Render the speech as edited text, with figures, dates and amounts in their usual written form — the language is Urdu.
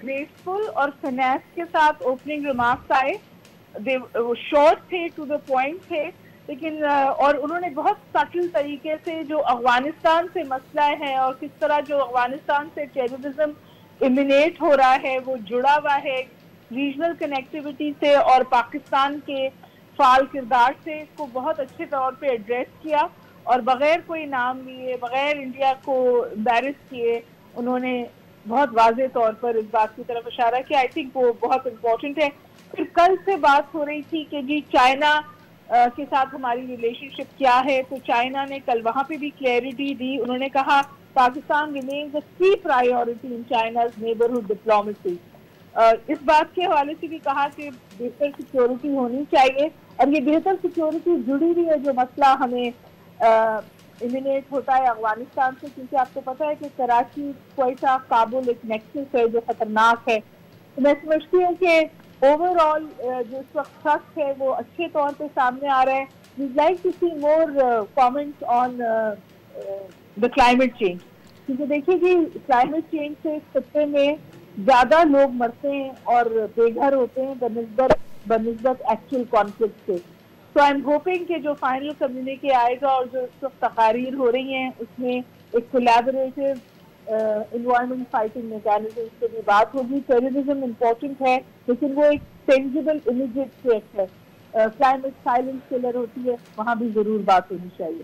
گریسفل اور فنیس کے ساتھ اوپننگ ریمارکس آئے. وہ شارٹ تھے, ٹو دا پوائنٹ تھے, لیکن اور انہوں نے بہت سٹل طریقے سے جو افغانستان سے مسئلہ ہے اور کس طرح جو افغانستان سے ٹیررزم ایمینیٹ ہو رہا ہے وہ جڑا ہوا ہے ریجنل کنیکٹیوٹی سے اور پاکستان کے فعال کردار سے, اس کو بہت اچھے طور پہ ایڈریس کیا اور بغیر کوئی نام لیے, بغیر انڈیا کو امبیرس کیے, انہوں نے بہت واضح طور پر اس بات کی طرف اشارہ کیا. آئی تھنک وہ بہت امپورٹنٹ ہے. پھر کل سے بات ہو رہی تھی کہ جی چائنا کے ساتھ ہماری ریلیشن شپ کیا ہے, تو چائنا نے کل وہاں پہ بھی کلیئرٹی دی. انہوں نے کہا پاکستان ریمینز اے کی پرائیورٹی ان چائناز نیبرہڈ ڈپلومیسی. اس بات کے حوالے سے بھی کہا کہ بہتر سیکیورٹی ہونی چاہیے, اور یہ بہتر سیکیورٹی جڑی ہوئی ہے جو مسئلہ ہمیں ایمینیٹ ہوتا ہے افغانستان سے, کیونکہ آپ کو پتہ ہے کہ کراچی, کوئٹہ, کابل ایک نیکسس ہے جو خطرناک ہے. تو میں سمجھتی ہوں کہ اوور آل جو اس وقت ٹرسٹ ہے وہ اچھے طور پہ سامنے آ رہا ہے. we'd like to see more comments on the climate change, کیونکہ دیکھیے جی کلائمیٹ چینج سے اس خطے میں زیادہ لوگ مرتے ہیں اور بے گھر ہوتے ہیں بنسبت ایکچوئل کانفلکٹ سے. تو آئی ایم ہوپنگ کہ جو فائنل کمیونیکے آئے گا اور جو اس وقت تقاریر ہو رہی ہیں اس میں ایک کولیبوریٹو انوائرمنٹ فائٹنگ میکینزم سے بھی بات ہوگی. ٹیررزم امپورٹنٹ ہے لیکن وہ ایک ٹینجیبل امیجیٹ تھریٹ ہے. کلائمیٹ سائلنٹ کلر ہوتی ہے, وہاں بھی ضرور بات ہونی چاہیے.